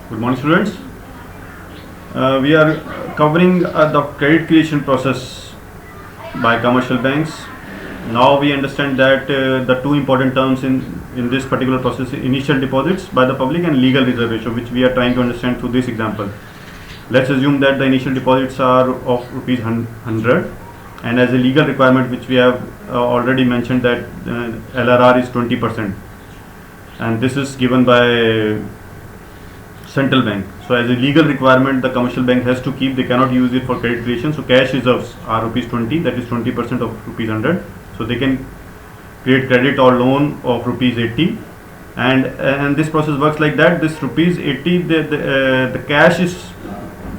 Good morning, students. We are covering the credit creation process by commercial banks. Now we understand that the two important terms in this particular process: initial deposits by the public and legal reserve ratio, which we are trying to understand through this example. Let's assume that the initial deposits are of rupees 100, and as a legal requirement, which we have already mentioned, that LRR is 20%, and this is given by central bank. So as a legal requirement, the commercial bank has to keep, they cannot use it for credit creation. So cash reserves are rupees 20, that is 20% of rupees 100. So they can create credit or loan of rupees 80, and this process works like that. This rupees 80, the cash is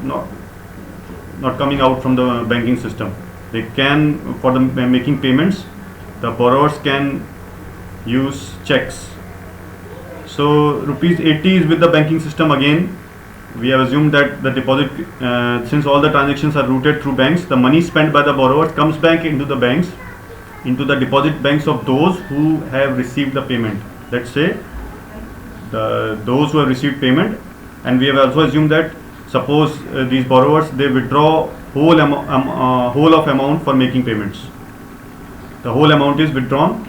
not coming out from the banking system. They can, for the making payments, the borrowers can use checks. So rupees 80 is with the banking system again. We have assumed that the deposit, since all the transactions are routed through banks, the money spent by the borrowers comes back into the banks, into the deposit banks of those who have received the payment. Let's say those who have received payment, and we have also assumed that suppose these borrowers, they withdraw whole of amount for making payments. The whole amount is withdrawn.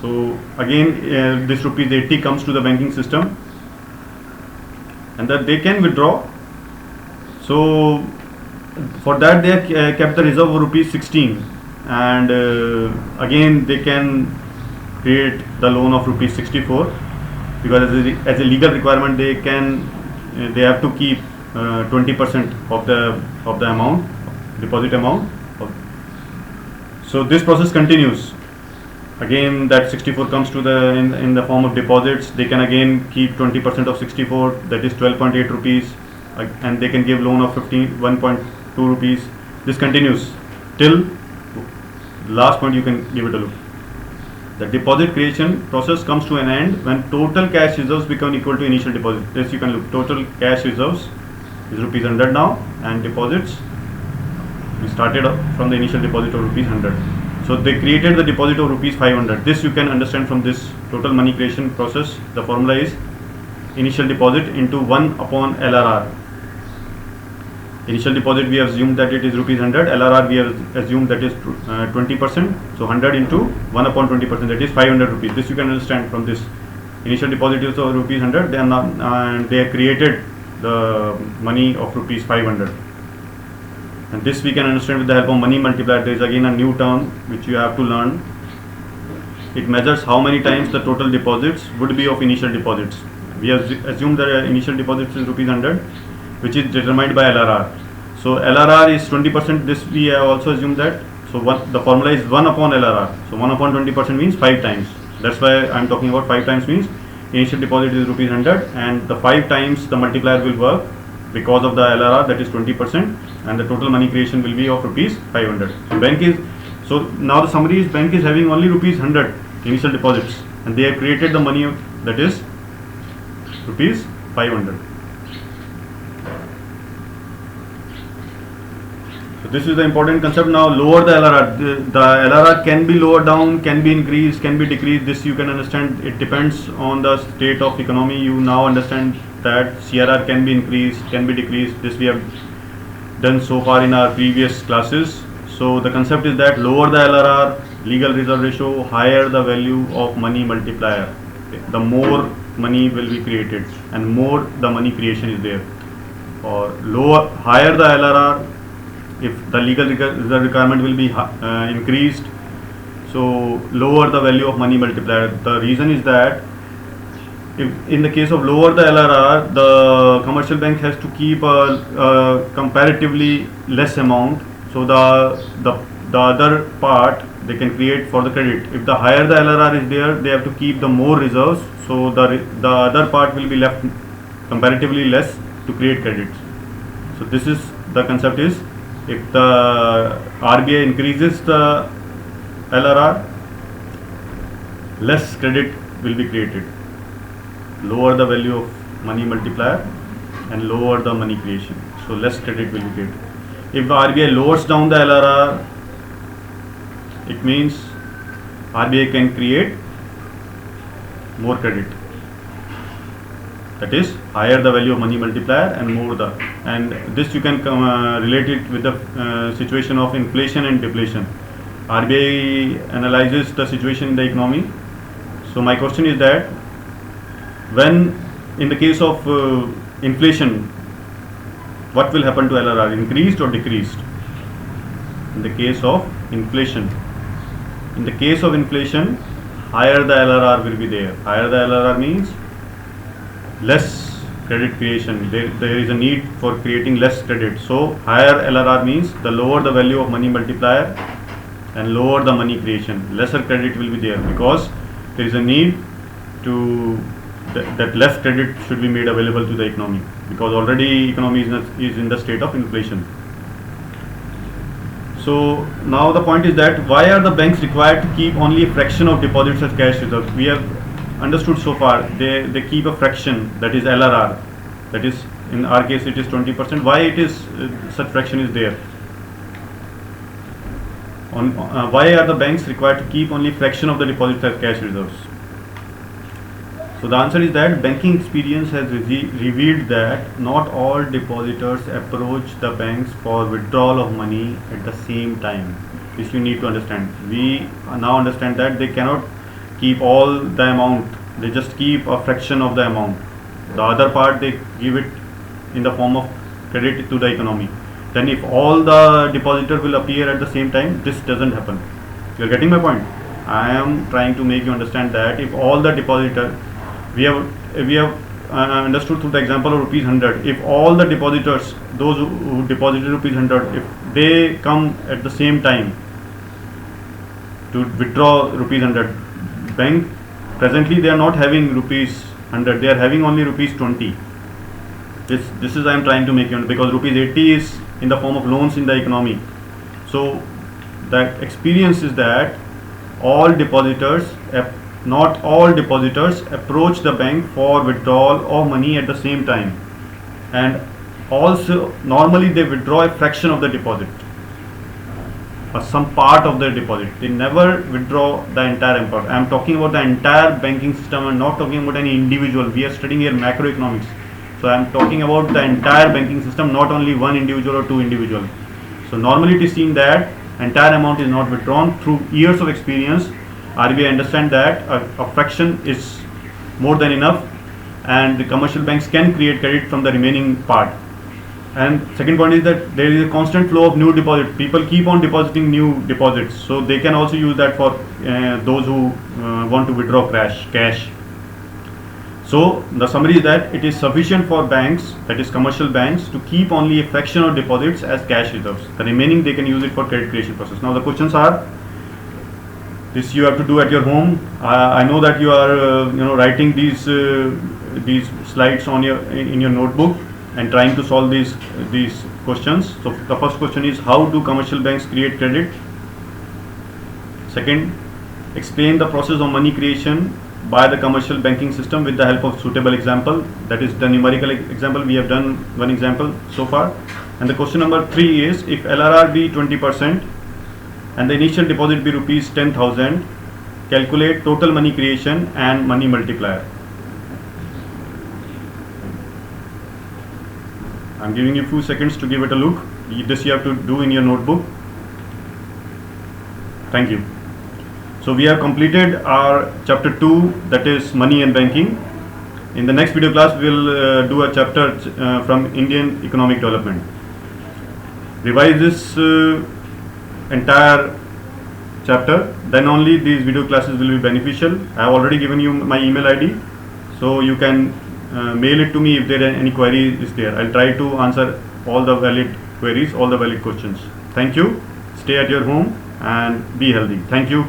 So again, this rupees 80 comes to the banking system, and that they can withdraw. So for that they have kept the reserve of rupees 16, and again they can create the loan of rupees 64, because as a legal requirement they have to keep 20% of the amount, deposit amount. So this process continues. Again, that 64 comes to the in the form of deposits. They can again keep 20% of 64, that is 12.8 rupees, and they can give loan of 1.2 rupees. This continues till last point. You can give it a look. The deposit creation process comes to an end when total cash reserves become equal to initial deposit. This you can look. Total cash reserves is rupees 100 now, and deposits, we started from the initial deposit of rupees 100. So they created the deposit of rupees 500. This you can understand from this total money creation process. The formula is initial deposit into 1 upon LRR. Initial deposit we have assumed that it is rupees 100. LRR we have assumed that is 20%. So 100 into 1 upon 20%, that is 500 rupees. This you can understand from this. Initial deposit is of rupees 100. Then they have created the money of rupees 500. And this we can understand with the help of money multiplier. There is again a new term which you have to learn. It measures how many times the total deposits would be of initial deposits. We have assumed that initial deposits is rupees 100, which is determined by LRR. So LRR is 20%. This we have also assumed that. So the formula is 1 upon LRR. So 1 upon 20% means 5 times. That's why I am talking about 5 times means initial deposit is rupees 100, and the 5 times the multiplier will work because of the LRR, that is 20%, and the total money creation will be of rupees 500. So now the summary is bank is having only rupees 100 initial deposits, and they have created the money that is rupees 500. So this is the important concept. Now lower the LRR. The LRR can be lowered down, can be increased, can be decreased. This you can understand. It depends on the state of economy. You now understand that CRR can be increased, can be decreased. This we have done so far in our previous classes. So the concept is that lower the LRR, legal reserve ratio, higher the value of money multiplier. The more money will be created, and more the money creation is there. Or higher the LRR, if the legal reserve requirement will be increased, so lower the value of money multiplier. The reason is that if in the case of lower the LRR, the commercial bank has to keep a comparatively less amount. So the other part they can create for the credit. If the higher the LRR is there, they have to keep the more reserves. So the other part will be left comparatively less to create credits. So this is the concept is, if the RBI increases the LRR, less credit will be created. Lower the value of money multiplier and lower the money creation. So less credit will be created. If the RBI lowers down the LRR, it means RBI can create more credit. That is, higher the value of money multiplier and more the, and this you can relate it with the situation of inflation and deflation. RBI analyzes the situation in the economy. So my question is that when in the case of inflation, what will happen to LRR, increased or decreased? In the case of inflation, higher the LRR will be there. Higher the LRR means less credit creation. There is a need for creating less credit. So higher LRR means the lower the value of money multiplier and lower the money creation. Lesser credit will be there because there is a need to that less credit should be made available to the economy, because already economy is in the state of inflation. So now the point is that why are the banks required to keep only a fraction of deposits as cash reserves? We have understood so far they keep a fraction, that is LRR, that is in our case it is 20%. Why it is such fraction is there? Why are the banks required to keep only fraction of the deposits as cash reserves? So the answer is that banking experience has revealed that not all depositors approach the banks for withdrawal of money at the same time. This you need to understand. We now understand that they cannot keep all the amount, they just keep a fraction of the amount. The other part they give it in the form of credit to the economy. Then if all the depositors will appear at the same time, this doesn't happen. You are getting my point? I am trying to make you understand that if all the depositors, we have understood through the example of rupees 100, if all the depositors, those who deposited rupees 100, if they come at the same time to withdraw rupees 100, bank presently they are not having rupees 100, they are having only rupees 20. This is I am trying to make you, because rupees 80 is in the form of loans in the economy. So that experience is that not all depositors approach the bank for withdrawal of money at the same time, and also normally they withdraw a fraction of the deposit or some part of the deposit. They never withdraw the entire amount. I am talking about the entire banking system and not talking about any individual. We are studying here macroeconomics, so I am talking about the entire banking system, not only one individual or two individuals. So normally it is seen that entire amount is not withdrawn. Through years of experience, RBI understand that a fraction is more than enough, and the commercial banks can create credit from the remaining part. And second point is that there is a constant flow of new deposits. People keep on depositing new deposits, so they can also use that for those who want to withdraw cash. So the summary is that it is sufficient for banks, that is commercial banks, to keep only a fraction of deposits as cash reserves. The remaining they can use it for credit creation process. Now the questions are, this you have to do at your home. I know that you are writing these slides on in your notebook and trying to solve these questions. So the first question is, how do commercial banks create credit? Second, explain the process of money creation by the commercial banking system with the help of suitable example. That is the numerical example. We have done one example so far. And the question number 3 is, if LRR be 20% and the initial deposit be rupees 10,000, calculate total money creation and money multiplier. I am giving you a few seconds to give it a look. This you have to do in your notebook. Thank you. So we have completed our chapter 2, that is money and banking. In the next video class we will do a chapter from Indian economic development. Revise this entire chapter, then only these video classes will be beneficial. I have already given you my email ID, so you can mail it to me if there are any query is there. I'll try to answer all the valid queries, all the valid questions. Thank you. Stay at your home and be healthy. Thank you.